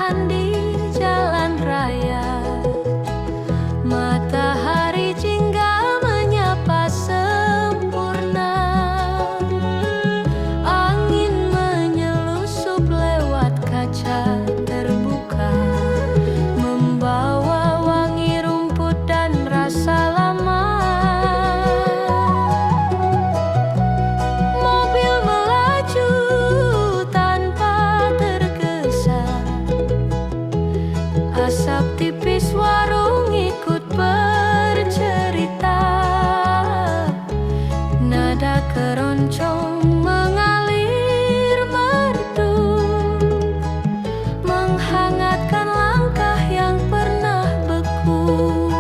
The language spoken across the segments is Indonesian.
perlahan di jalan raya. Matahari jingga menyapa sempurna. Angin menyelusup lewat kaca terbuka, membawa wangi rumput dan rasa lama. Mobil melaju tanpa tergesa, asap tipis warung ikut bercerita. Nada keroncong mengalir merdu, menghangatkan langkah yang pernah beku.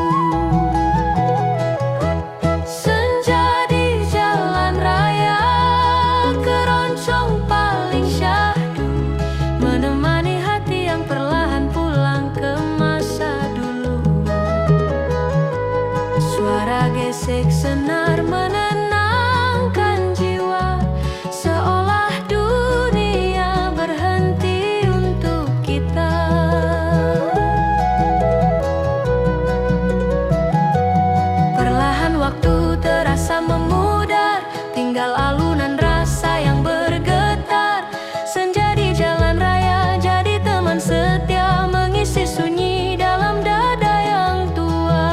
Senja di jalan raya, keroncong paling syahdu, menemani hati yang perlahan pulang ke masa dulu. Suara gesek senar menenangkan jiwa, seolah dunia berhenti untuk kita. Perlahan waktu terasa memudar, tinggal alunan rasa yang bergetar. Senja di jalan raya jadi teman setia, mengisi sunyi dalam dada yang tua.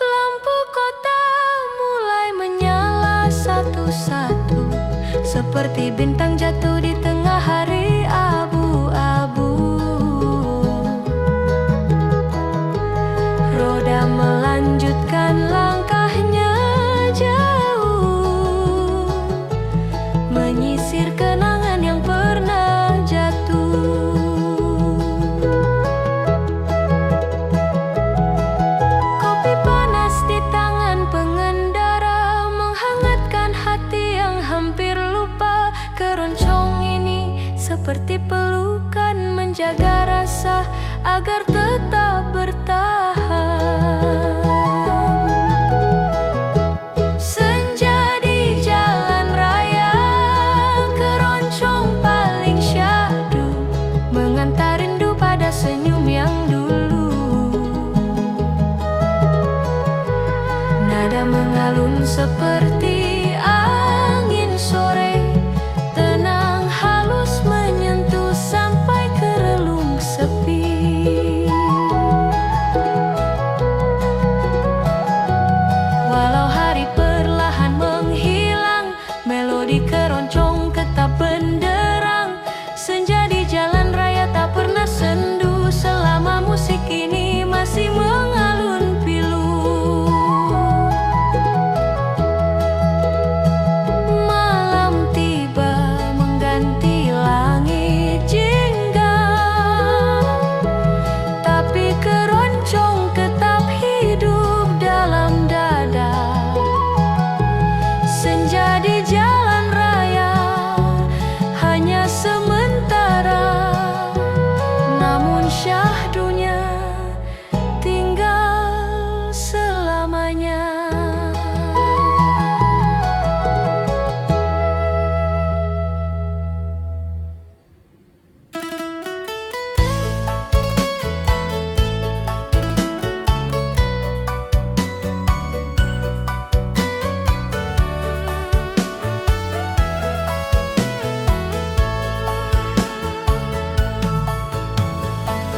Lampu kota mulai menyala satu-satu, seperti bintang jatuh di tengah hari abu-abu. Roda melanjutkan langkahnya jauh, menyisir kenangan yang pernah jatuh. Kopi panas di tangan pengendara, menghangatkan hati yang hampir lupa. Keroncong ini seperti pelukan, menjaga rasa agar tetap bertahan. Senja di jalan raya, keroncong paling syahdu, mengantar rindu pada senyum yang dulu. Nada mengalun seperti angin sore, tenang halus menyentuh sampai ke relung sepi. Walau hari perlahan menghilang, melodi keroncong tetap benderang. Senja di jalan raya tak pernah sendu, selama musik ini masih mengalun pilu. Malam tiba mengganti langit jingga, tapi keroncong tetap hidup dalam dada. Senja di jalan raya hanya sementara, namun syahdunya tinggal selamanya.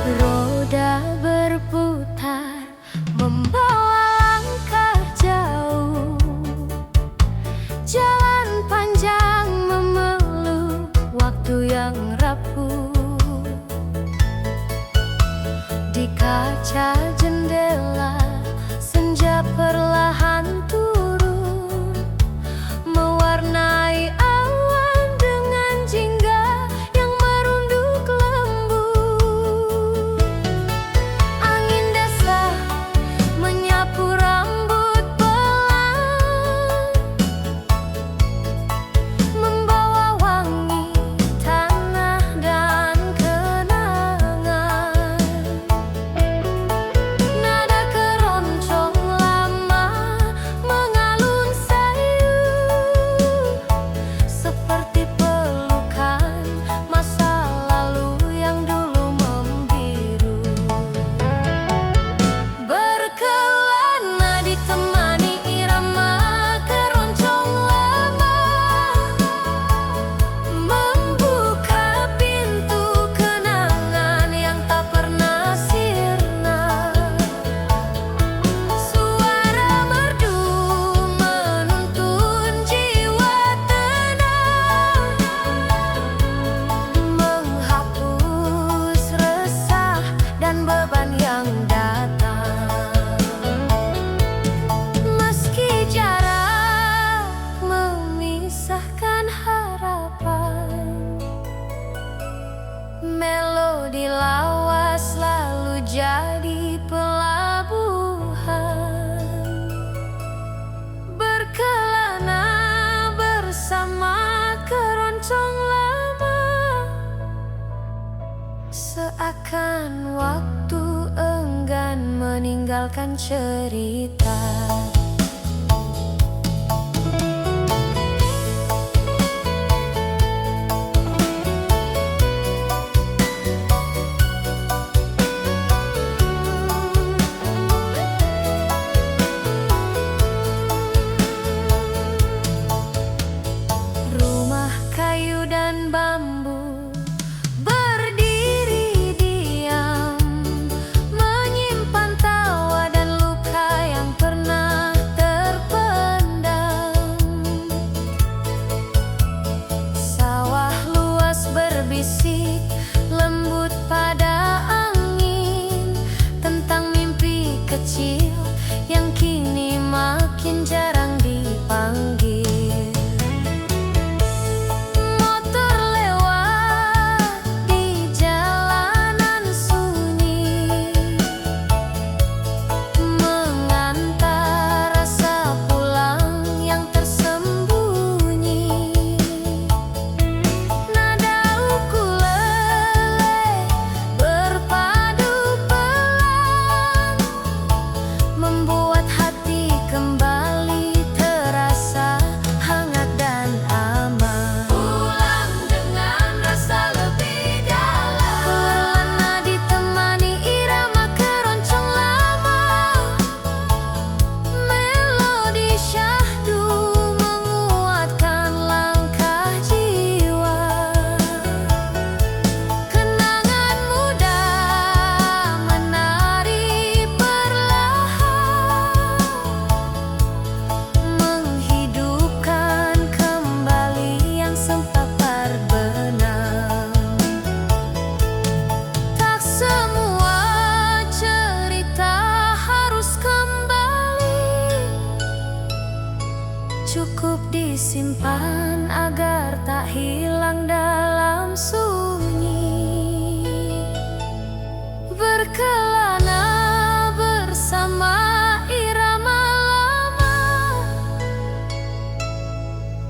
Roda berputar, membawa langkah jauh. Jalan panjang memeluk waktu yang rapuh. Di kaca jendela, senja perlahan turun, mewarnai awan dengan jingga yang merunduk lembut. Angin desa menyapu rambut pelan, membawa wangi tanah dan kenangan. Nada Seakan waktu enggan meninggalkan cerita. Rumah kayu dan bambu berdiri diam, menyimpan tawa dan luka yang pernah terpendam. Sawah luas berbisik lembut pada angin tentang mimpi kecil yang kini makin jarang dipanggil. Cukup disimpan agar tak hilang dalam sunyi. Berkelana bersama irama lama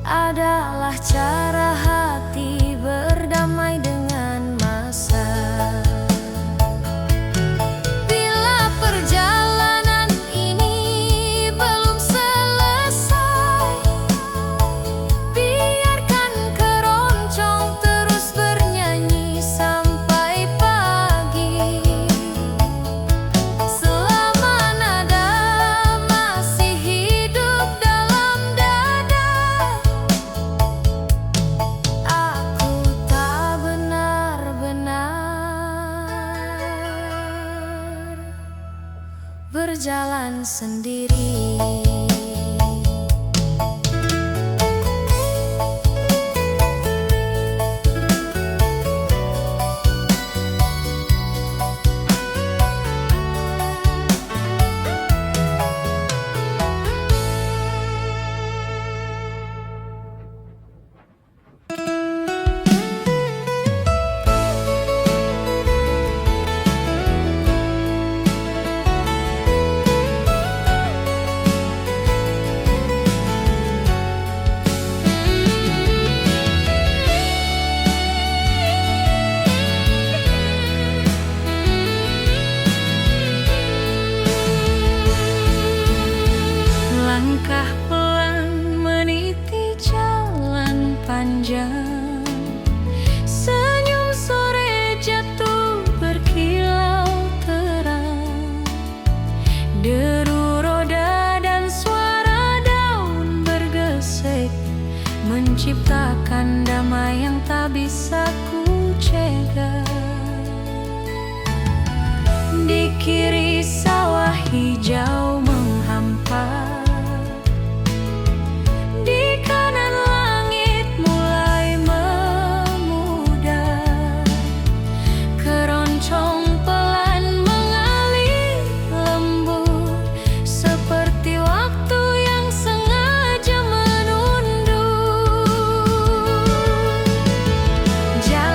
adalah cara hati berdamai dengan masa. Bila perjalanan ini belum selesai, biarkan keroncong terus bernyanyi sampai pagi. Selama nada masih hidup dalam dada, aku tak benar-benar berjalan sendiri. Langkah pelan meniti jalan panjang, senyum sore jatuh berkilau terang, deru roda dan suara daun bergesek menciptakan damai yang tak bisa ku cegah. Di kiri sawah hijau menghampar, di kanan langit mulai memudar. Keroncong pelan mengalir lembut seperti waktu yang sengaja menundur. Jalan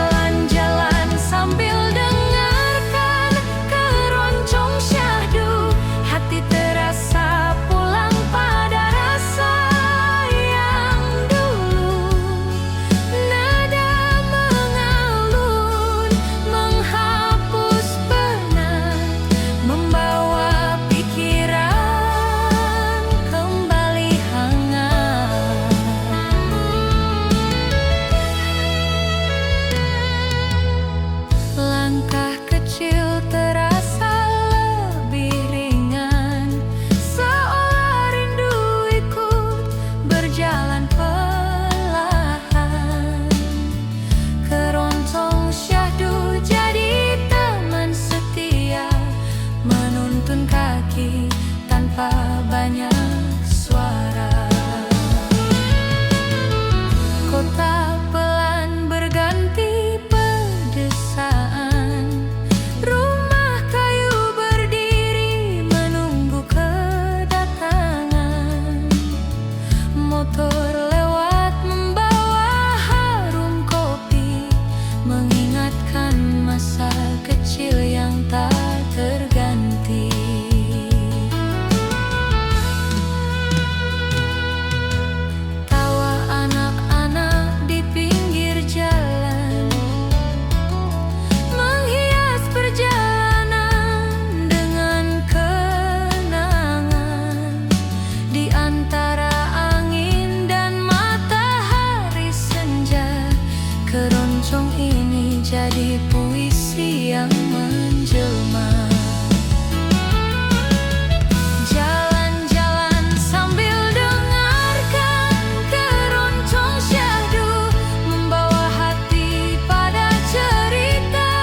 jadi puisi yang menjelma. Jalan-jalan sambil dengarkan keroncong syahdu, membawa hati pada cerita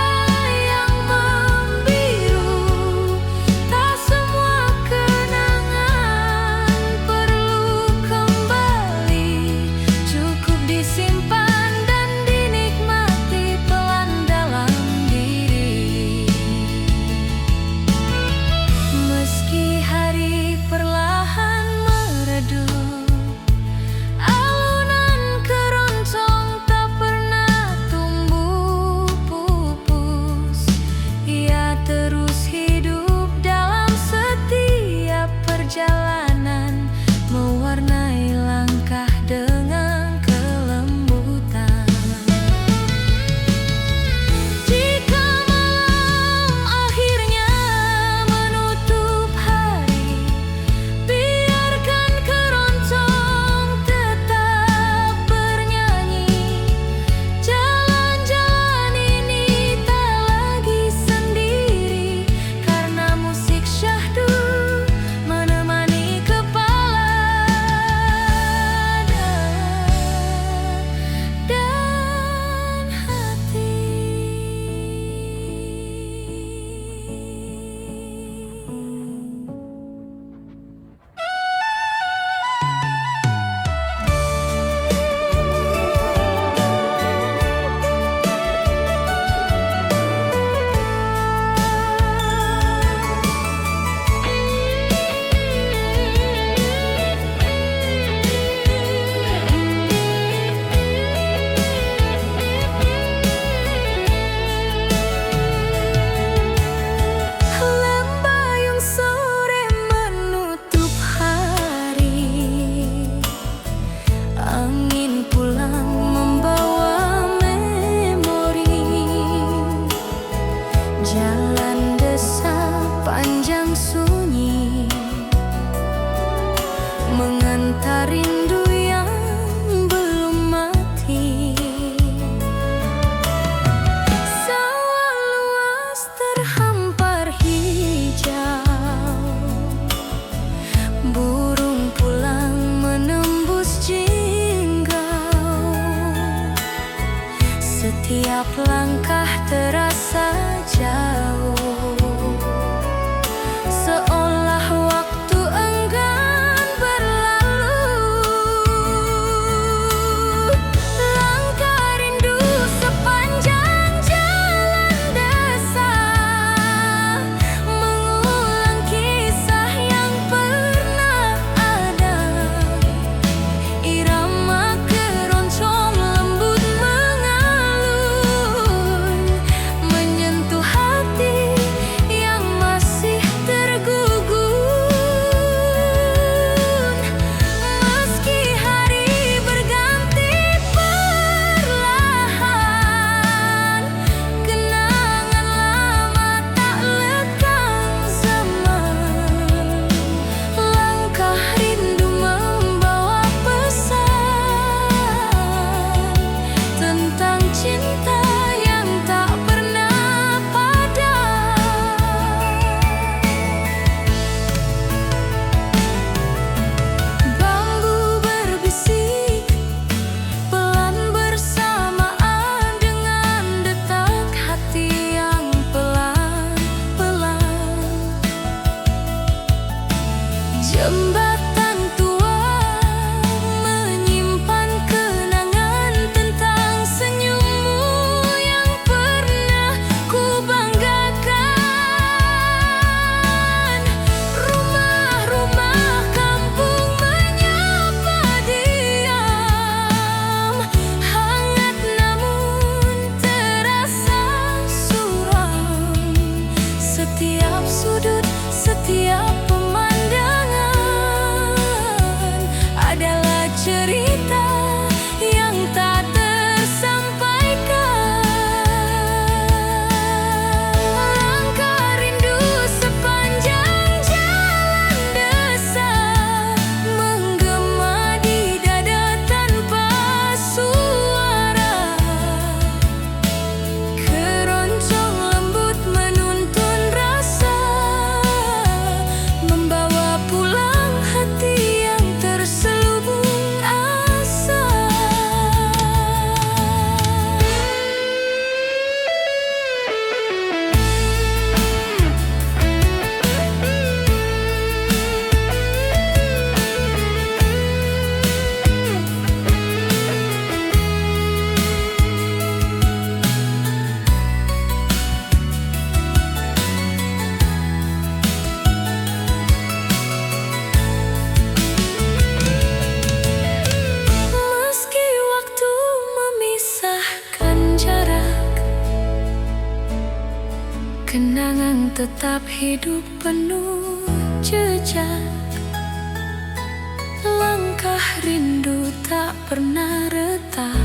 yang membiru. Tak semua kenangan perlu kembali, cukup disimpan dan dinikmati pelan dalam diri. Meski hari perlahan meredup, alunan keroncong tak pernah tumbuh pupus. Ia terus hidup dalam setiap perjalanan, mewarnai langkah dengan kelembutan. Jika malam akhirnya menutup hari, biarkan keroncong tetap bernyanyi. Jalan-jalan ini tak lagi sendiri, karena musik syahdu menemani kepala dan hati. Lembayung sore menutup hari, angin pulang membawa memori. Jalan desa panjang sunyi, mengantar rindu yang belum mati. Sawah luas terhampar hijau, burung pulang menembus jinggau. Setiap langkah terasa jauh, seolah waktu enggan berlalu. Langkah rindu sepanjang jalan desa, mengulang kisah yang pernah ada. Irama keroncong lembut mengalun, menyentuh hati Kenangan tetap hidup penuh jejak, langkah rindu tak pernah retak,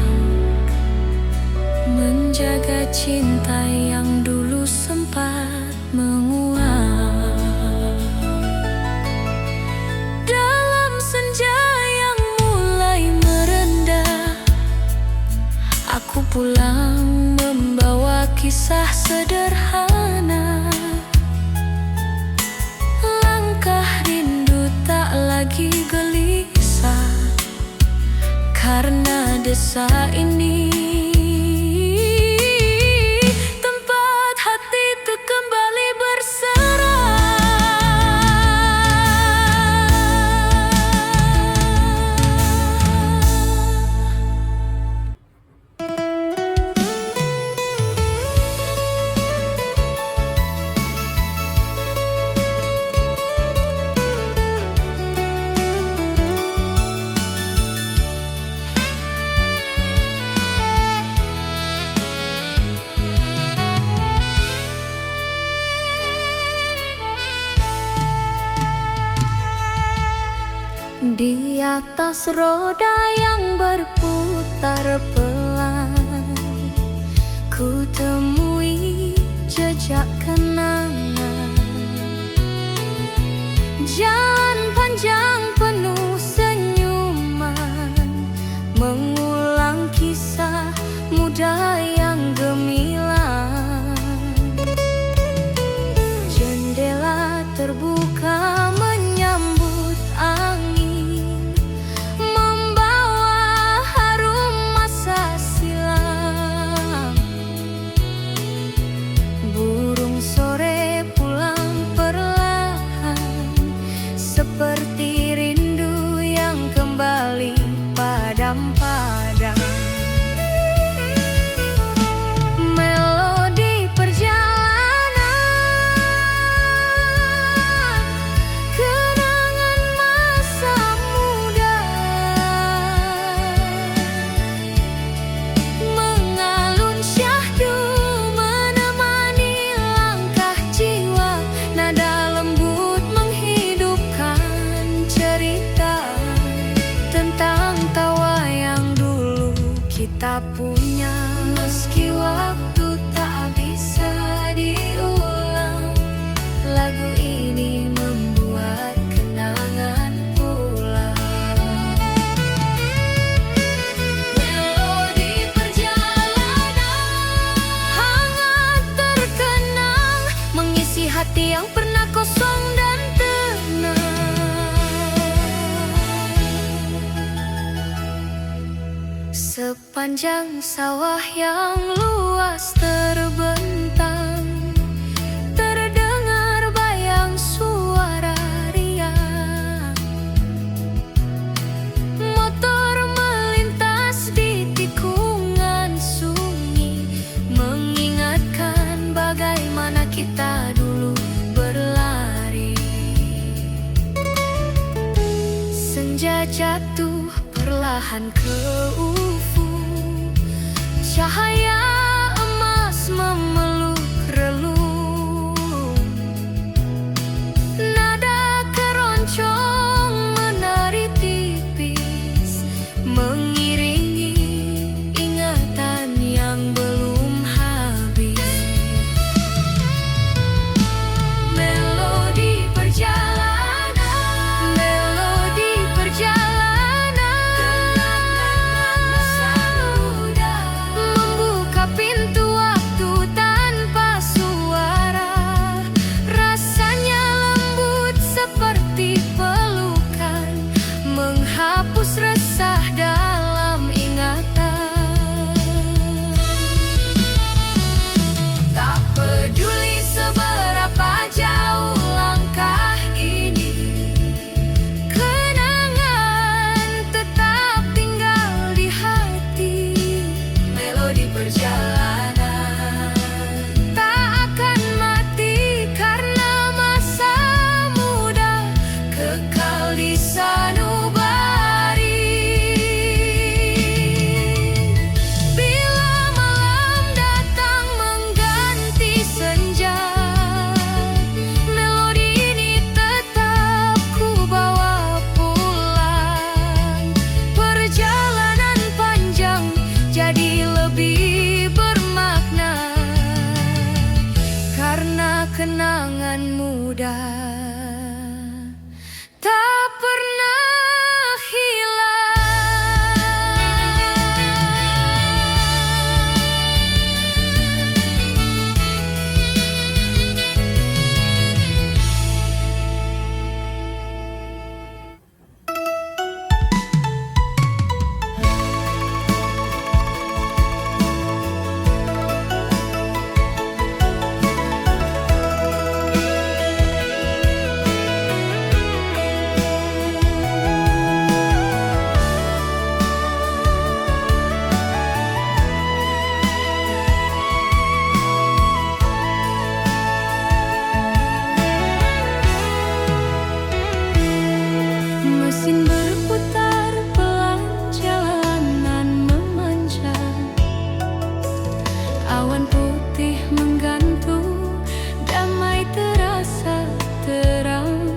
menjaga cinta yang dulu sempat menguap. Dalam senja yang mulai merendah, aku pulang membawa kisah sederhana. Langkah rindu tak lagi gelisah, karena desa ini tempat hatiku kembali berserah. Di atas roda yang berputar pelan, ku temui jejak kenangan. Jalan panjang penuh senyuman, mengulang kisah muda yang gemilang. Jendela terbuka menyambut angin, membawa harum masa silam. Burung sore pulang perlahan, seperti rindu yang kembali padam-padam. Melodi perjalanan, kenangan masa muda, mengalun syahdu menemani langkah jiwa. Nada lembut menghidupkan cerita tentang tawa yang dulu kita punya. Meski waktu tak bisa diulang, lagu ini membuat kenangan pulang. Melodi perjalanan hangat terkenang, mengisi hati yang pernah kosong dan tenang. Sepanjang sawah yang luas terbentang, terdengar bayang suara riang. Motor melintas di tikungan sunyi, mengingatkan bagaimana kita dulu berlari. Senja jatuh perlahan ke ufuk, cahaya emas memeluk relung. Nada keroncong menari tipis, mengiringi ingatan yang belum habis. Melodi perjalanan, melodi perjalanan, kenangan masa muda, membuka muda tak pernah hilang. Mesin berputar, pelan jalanan memanjang. Awan putih menggantung, damai terasa terang.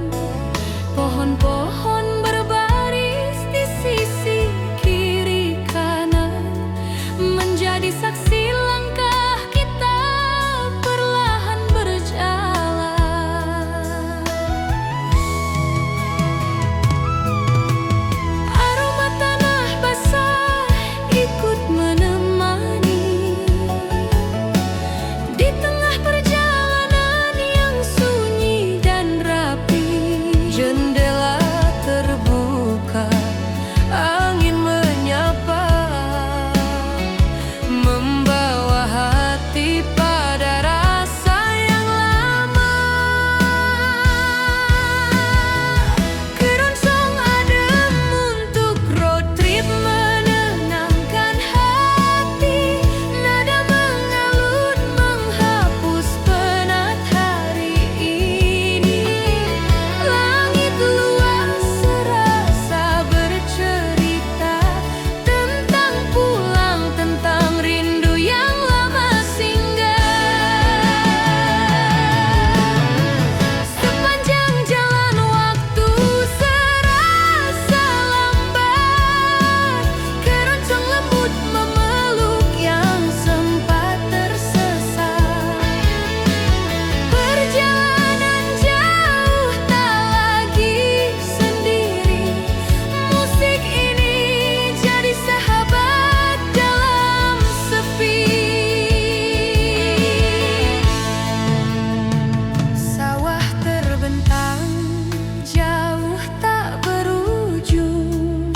Pohon-pohon berbaris di sisi kiri kanan, menjadi saksi langkah kita perlahan berjalan. Aroma tanah basah ikut menemani di tengah perjalanan yang sunyi dan rapi. Jendela terbuka, angin menyapa, membawa hati pada rasa yang lama. Keroncong adem untuk road trip menenangkan hati. Nada mengalun menghapus penat hari ini. Langit luas serasa bercerita tentang pulang, tentang rindu yang lama singgah. Sepanjang jalan waktu serasa lambat. Keroncong lembut memeluk yang sempat tersesat. Perjalanan jauh tak lagi sendiri. Musik ini jadi sahabat dalam sepi. Sawah terbentang, jauh tak berujung.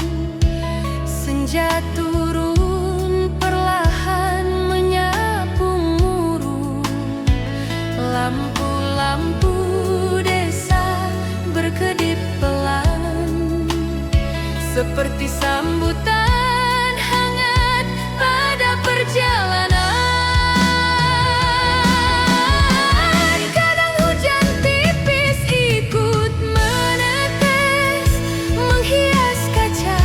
Senja turun perlahan menyapu murung. Lampu-lampu desa berkedip pelan, seperti sambutan hangat pada perjalanan. Kadang hujan tipis ikut menetes, menghias kaca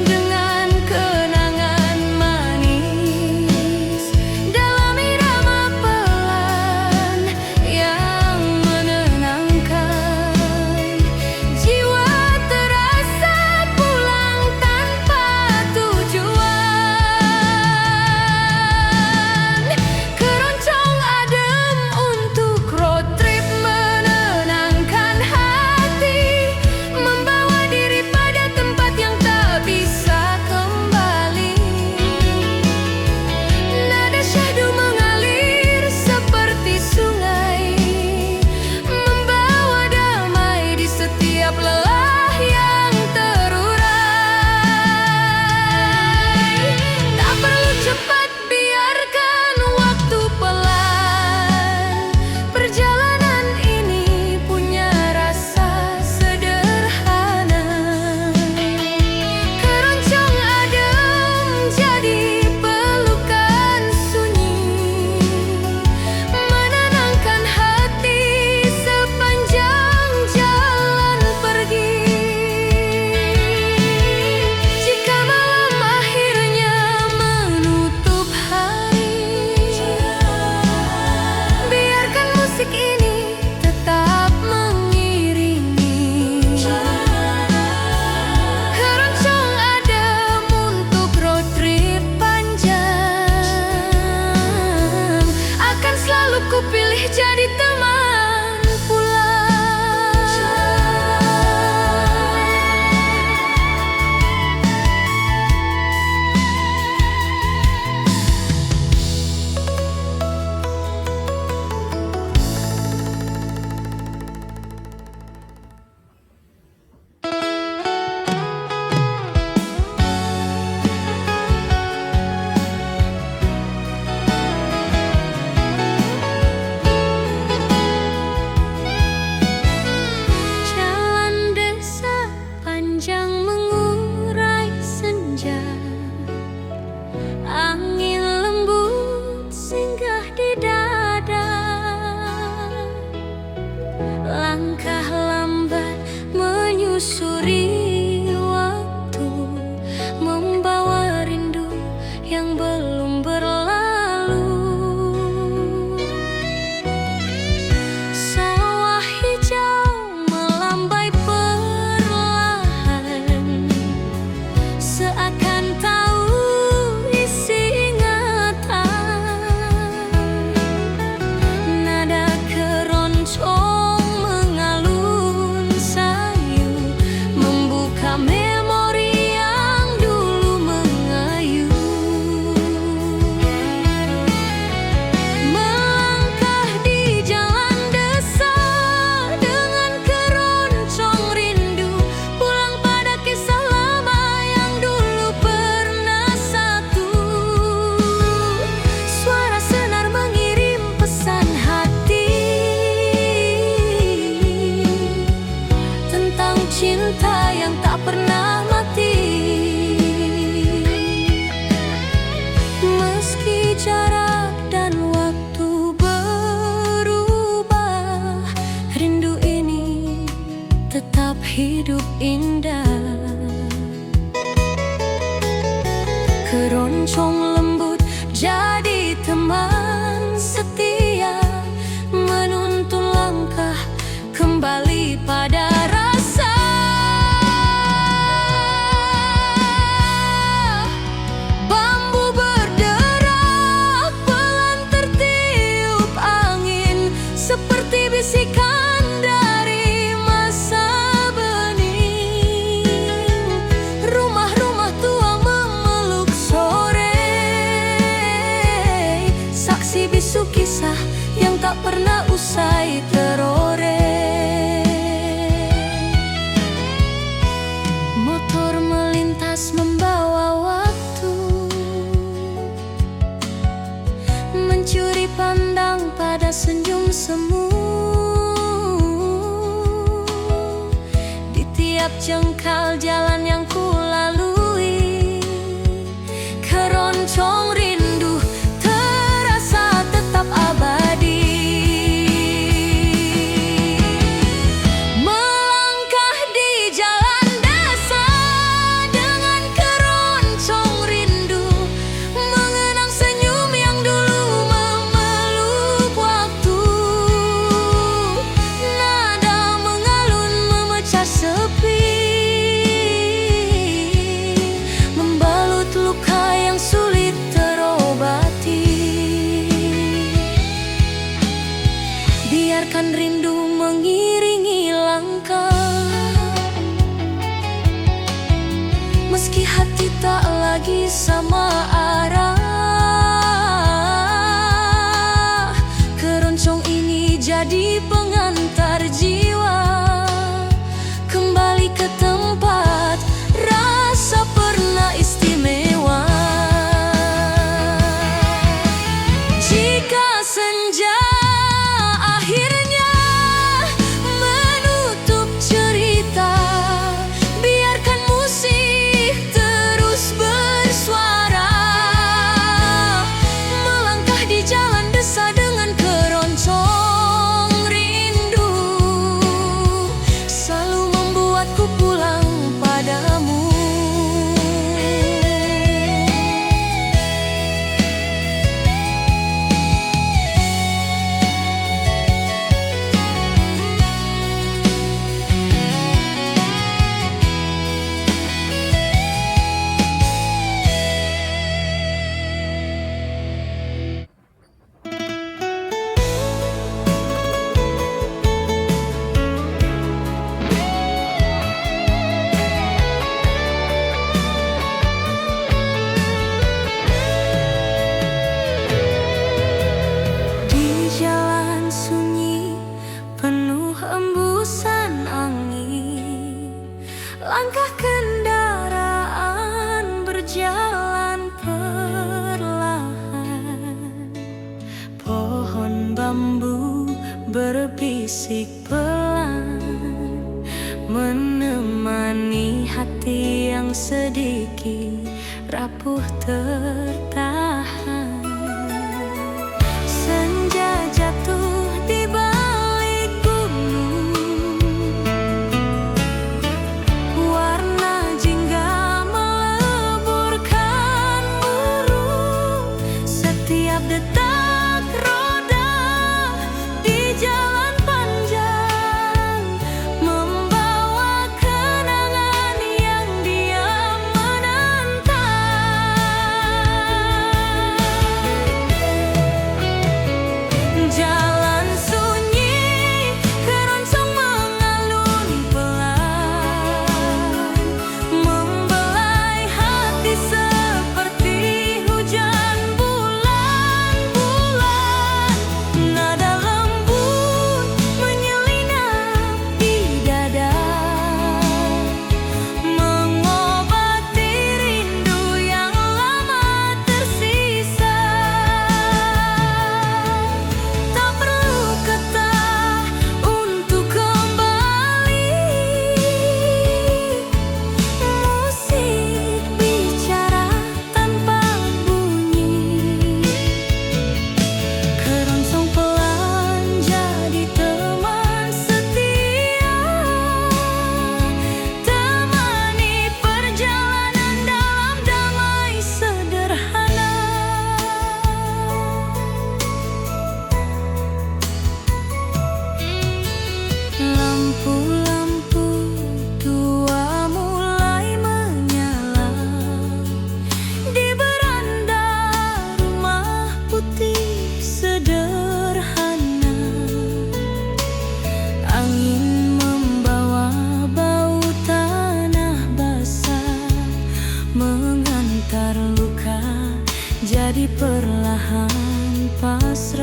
dengan kenangan manis. Dalam irama pelan yang menenangkan, jiwa terasa pulang tanpa tujuan. Keroncong adem untuk road trip menenangkan hati, membawa diri pada tempat yang tak bisa kembali. Nada syahdu mengalir seperti sungai, membawa damai di setiap lelah yang terurai. Tak perlu cepat, biarkan waktu pelan. Perjalanan ini punya rasa sederhana. Keroncong adem jadi pelukan sunyi, menenangkan hati sepanjang jalan pergi. Jika malam akhirnya menutup hari, biarkan musik ini tetap mengiringi. Keroncong adem untuk road trip panjang, akan selalu kupilih jadi teman pulang. bisu kisah yang tak pernah usai teroreh. Motor melintas membawa waktu, mencuri pandang pada senyum semu. Di tiap jengkal jalan yang ku lalui, keroncong rindu terasa tetap abadi. Melangkah di jalan desa dengan keroncong rindu, mengenang senyum yang dulu memeluk waktu. Nada mengalun memecah sepi, membalut luka yang sulit terobati. Biarkan rindu mengiringi langkah, meski hati tak lagi sama arah. Keroncong ini jadi pengantar jiwa kembali ke tempat rasa pernah istimewa. Jika senja akhirnya menutup cerita, biarkan musik terus bersuara. Melangkah di jalan desa dengan keroncong rindu, selalu membuatku pulang padamu. Di jalan sunyi penuh embusan angin, langkah kendaraan berjalan perlahan. Pohon bambu berbisik pelan, menemani hati yang sedikit rapuh tertahan. Senja jatuh di balik gunung, warna jingga meleburkan murung. Setiap detak roda di jalan panjang membawa kenangan yang diam menantang. Jalan sunyi, keroncong mengalun pelan, membelai hati seperti hujan bulan-bulan. Nada lembut menyelinap di dada, mengobati rindu yang lama tersisa. Tak perlu kata untuk kembali, musik bicara tanpa bunyi. Keroncong pelan jadi teman setia, temani perjalanan dalam damai sederhana. Lampu-lampu tua mulai menyala di beranda rumah putih sederhana. Angin membawa bau tanah basah, mengantar luka jadi perlahan pasrah.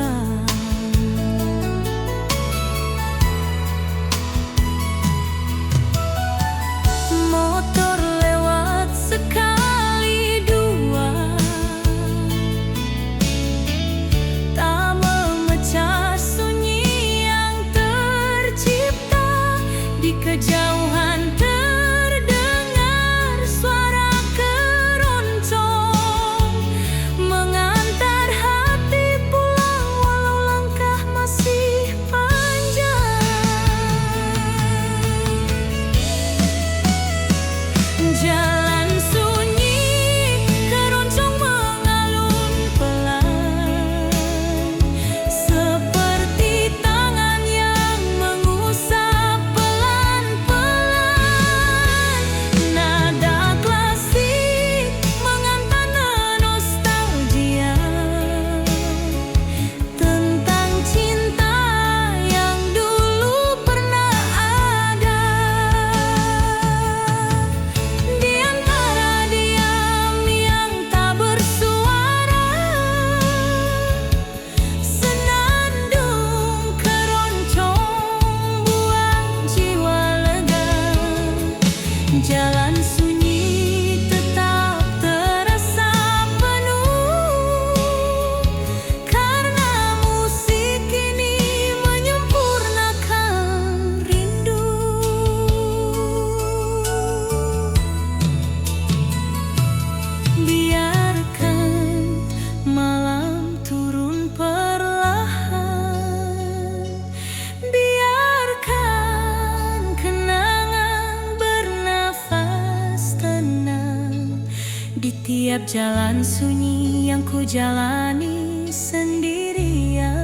jalan sunyi yang ku jalani sendirian.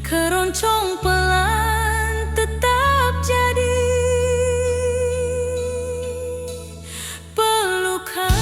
Keroncong pelan tetap jadi pelukan.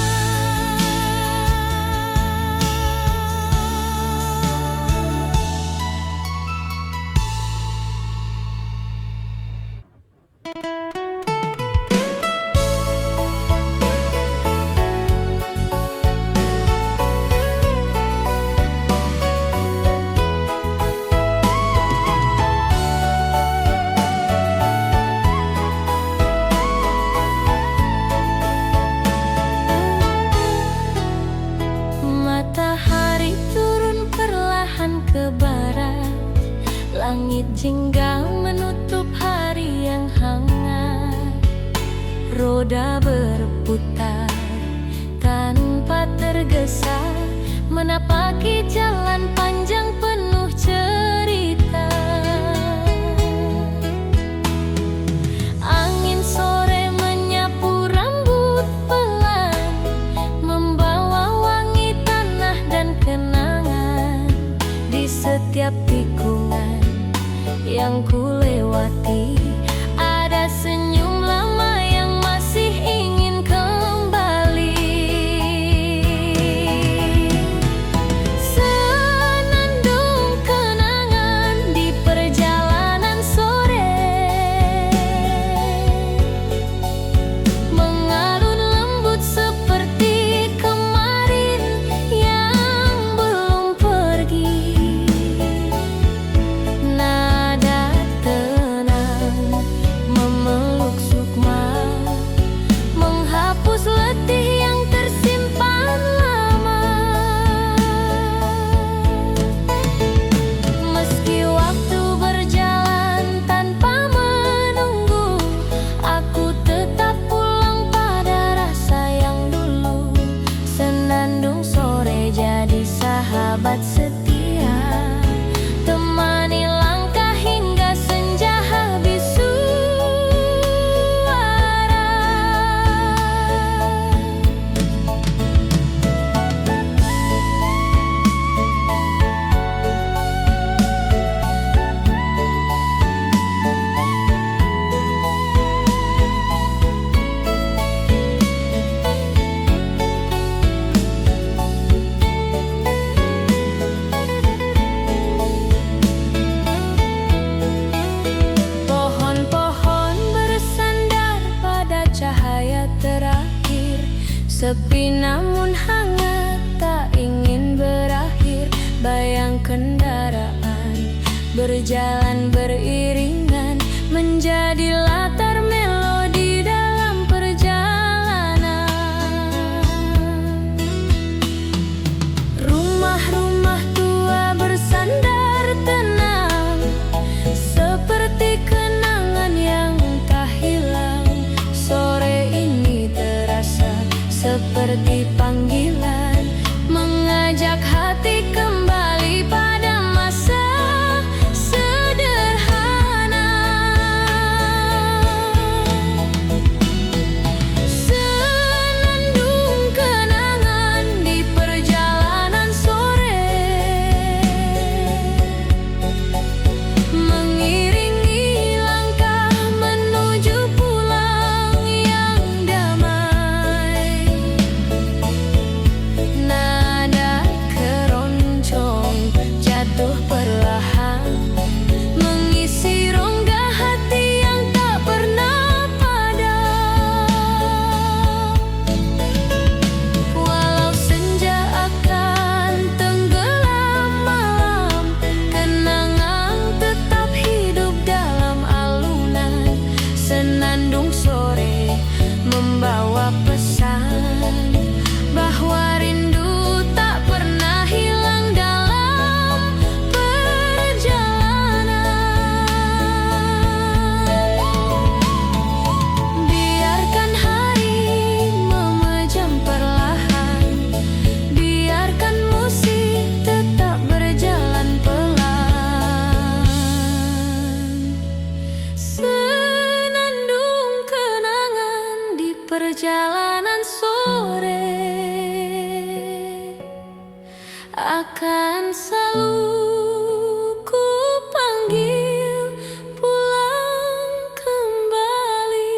Matahari turun perlahan ke barat, langit jingga menutup hari yang hangat. Roda berputar tanpa tergesa, menapaki jalan panjang penuh cerita. Angin sore menyapu rambut pelan, membawa wangi tanah dan kenangan. Di setiap tikungan yang ku lewati, ada senyum lama yang masih ingin kembali. Senandung kenangan di perjalanan sore, mengalun lembut seperti kemarin yang belum pergi. Nada tenang memeluk sukma, menghapus letih yang tersimpan lama. Meski waktu berjalan tanpa menunggu, aku tetap pulang pada rasa yang dulu. Senandung sore jadi sahabat setia, temani langkah hingga senja habis suara. Pohon-pohon bersandar pada cahaya terakhir, sepi namun hangat tak ingin berakhir. Bayang kendaraan berjalan beriringan, menjadi latar melodi dalam perjalanan. Rumah-rumah tua bersandar tenang, seperti kenangan yang tak hilang. Sore ini terasa seperti panggilan, mengajak hati kembali pada masa sederhana. akan selalu ku panggil pulang kembali.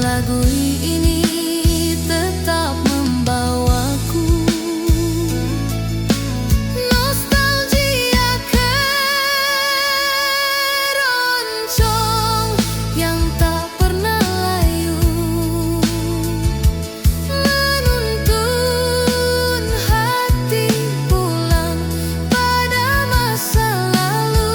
Lagu ini tetap membawaku nostalgia keroncong yang tak pernah layu, menuntun hati pulang pada masa lalu.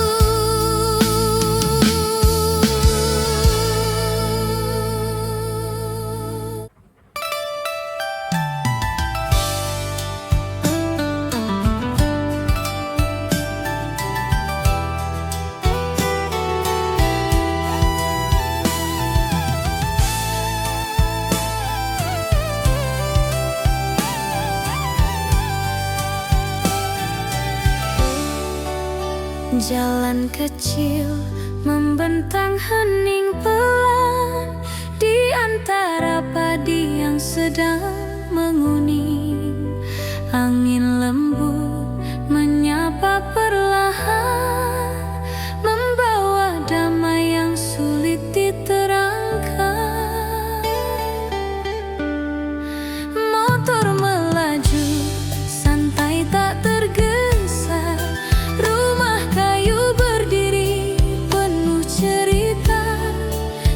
Jalan kecil membentang hening pelan di antara padi yang sedang menguning. Angin lembut menyapa perlahan, membawa damai yang sulit diterangkan. Motor melaju santai tak tergesa, rumah kayu berdiri penuh cerita.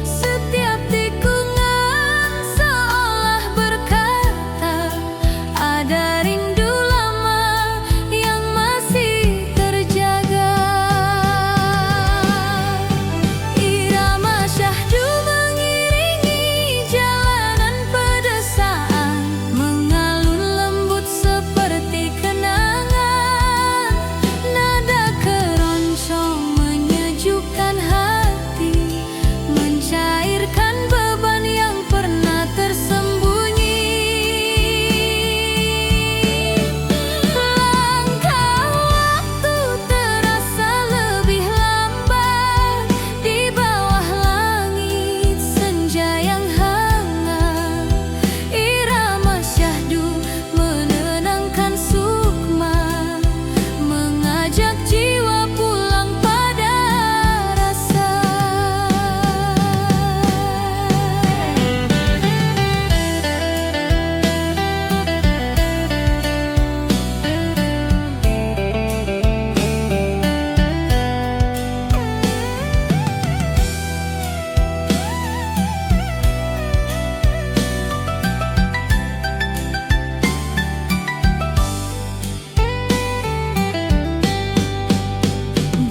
Setiap tikungan seolah berkata, ada rindu lama yang masih terjaga. Irama syahdu mengiringi jalanan pedesaan, mengalun lembut seperti kenangan. Nada keroncong menyejukkan hati, mencairkan beban yang pernah tersembunyi. Langkah waktu terasa lebih lambat di bawah langit senja yang hangat. Irama syahdu menenangkan sukma, mengajak jiwa pulang pada rasa.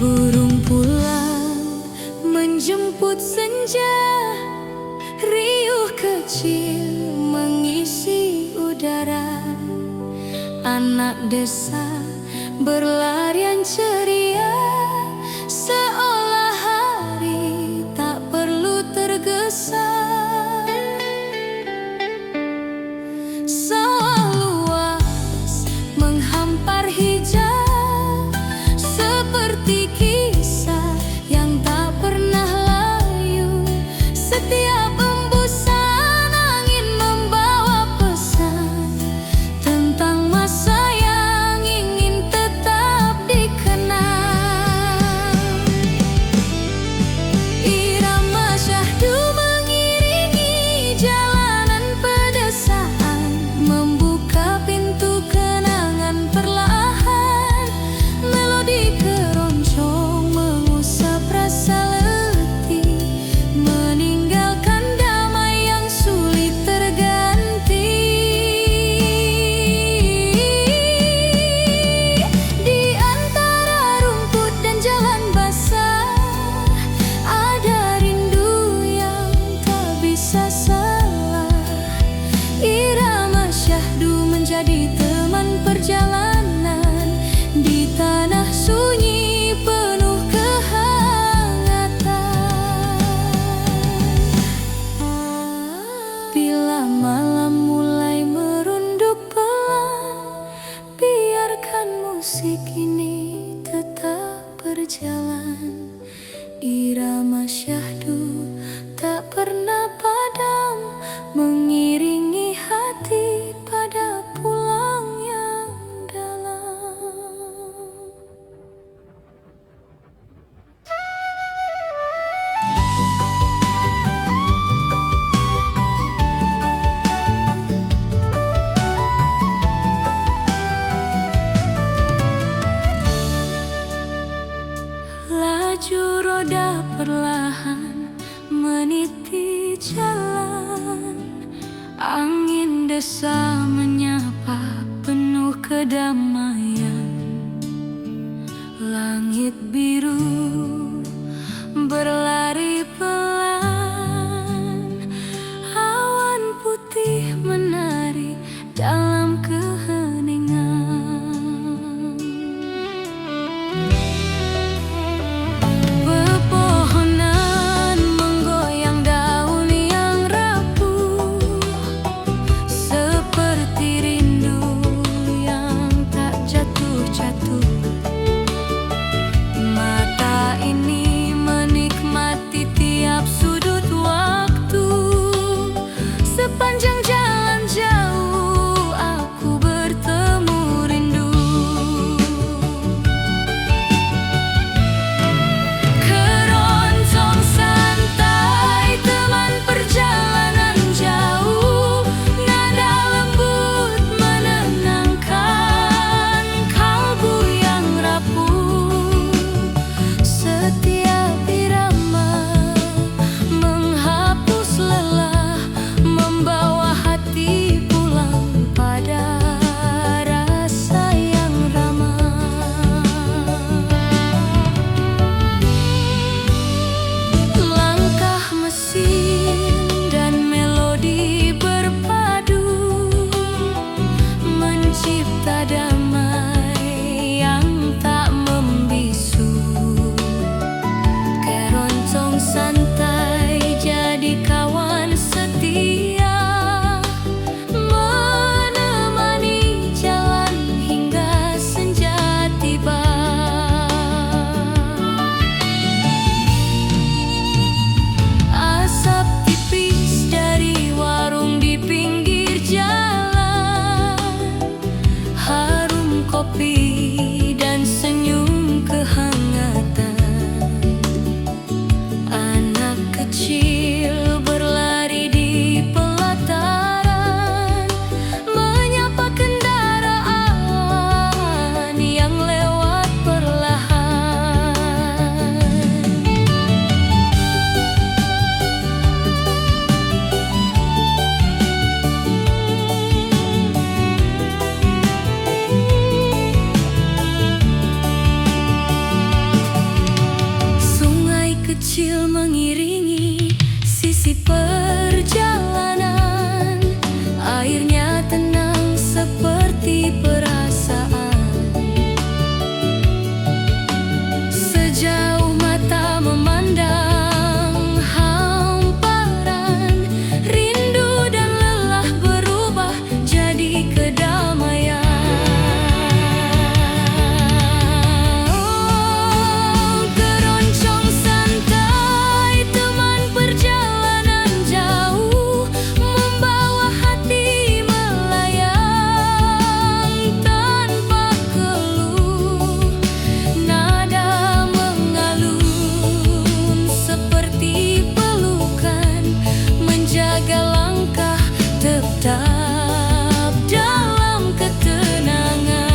Burung pulang menjemput senja, riuh kecil mengisi udara. Anak desa berlarian ceria, seolah hari tak perlu tergesa. Sawah luas menghampar hijau, seperti kisah yang tak pernah layu. Setiap embusan angin membawa pesan tentang masa yang ingin tetap dikenang. Irama syahdu mengiringi jalanan pedesaan, membuka pintu kenangan perlahan. Melodi keroncong mengusap rasa letih, meninggalkan damai yang sulit terganti. Di antara rumput dan jalan basah, ada rindu yang tak bisa salah. Irama syahdu menjadi teman perjalanan di tanah sunyi penuh kehangatan. Bila malam mulai merunduk pelan, biarkan musik ini tetap berjalan. Irama syahdu tak pernah padam, mengiringi hati pada pulang yang dalam. desa menyapa penuh kedamaian. Langit biru berlari pelan, awan putih menari dalam keheningan. Pepohonan menggoyang daun yang rapuh, seperti rindu yang tak jatuh-jatuh. Mata ini menikmati tiap sudut waktu. Sepanjang jalan jauh aku bertemu rindu. Keroncong santai teman perjalanan jauh, nada lembut menenangkan kalbu yang rapuh. Setiap irama menghapus lelah, membawa hati pulang pada rasa yang ramah. Langkah mesin dan melodi berpadu, mencipta damai yang tak membisu. Keroncong santai jadi kawan setia, menemani jalan hingga senja tiba. Asap tipis dari warung di pinggir jalan, harum kopi dan senyum kehangatan. Anak kecil berlari di pelataran, menyapa kendaraan yang lewat perlahan. Sungai kecil mengiringi sisi perjalanan, airnya tenang seperti perasaan. Sejauh mata memandang hamparan, rindu dan lelah berubah jadi kedamaian. Keroncong santai teman perjalanan jauh, membawa hati melayang tanpa keluh. Nada mengalun seperti pelukan, menjaga langkah tetap dalam ketenangan.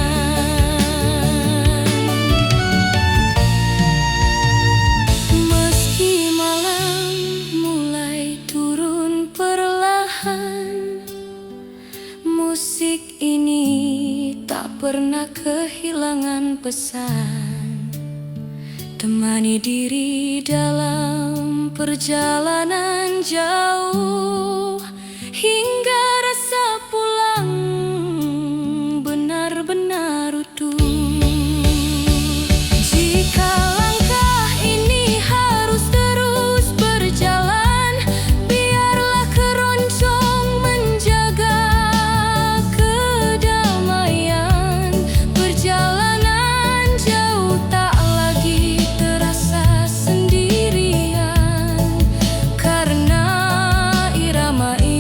Meski malam mulai turun perlahan, musik ini tak pernah kehilangan pesan. Temani diri dalam perjalanan jauh, hingga rasa pulang benar-benar utuh. Jika langkah ini harus terus berjalan, biarlah keroncong menjaga kedamaian. Perjalanan jauh tak lagi terasa sendirian, karena irama ini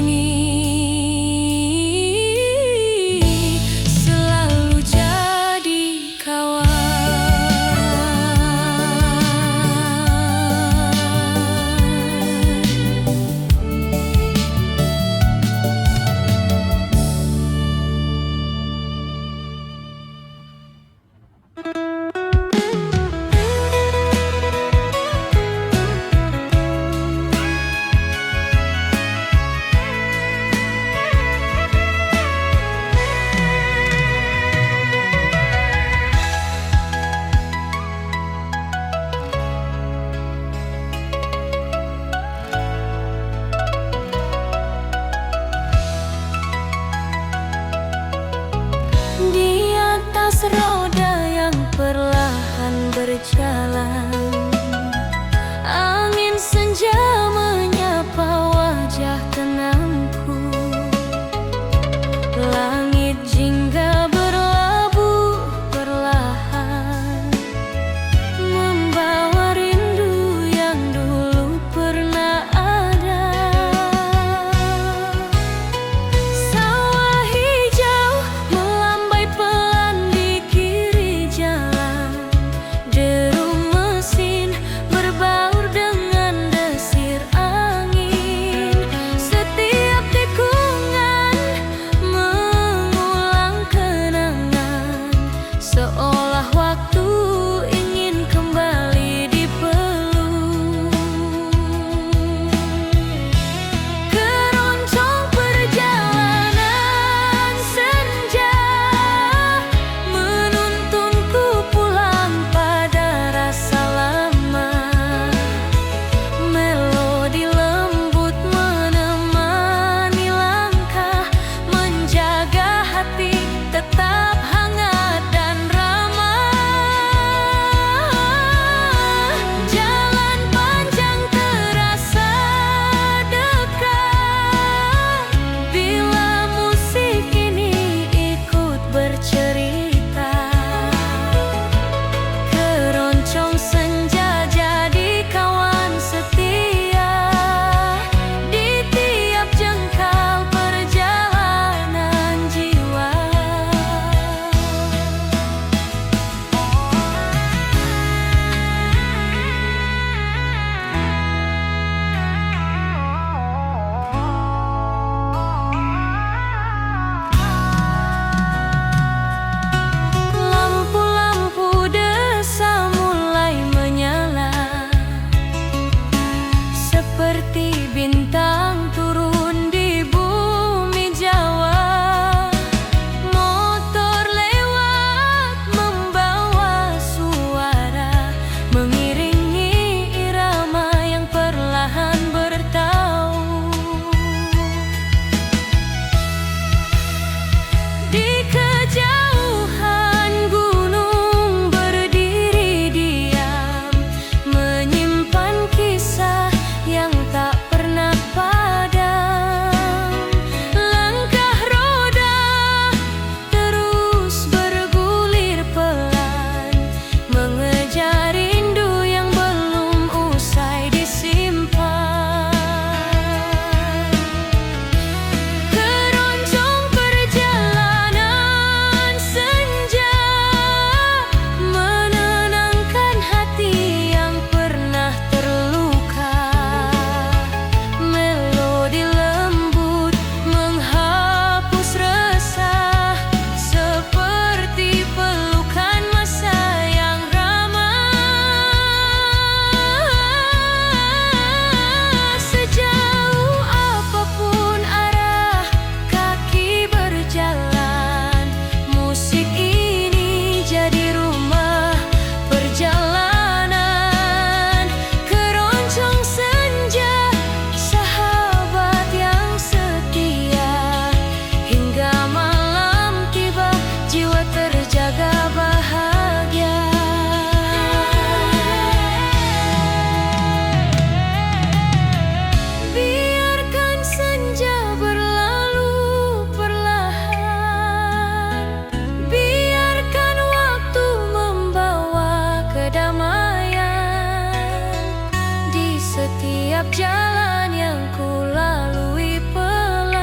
setiap jalan yang ku lalui pelan.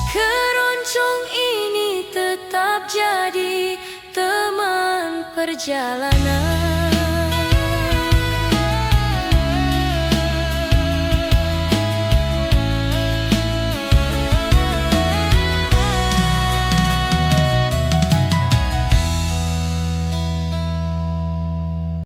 Keroncong ini tetap jadi teman perjalanan.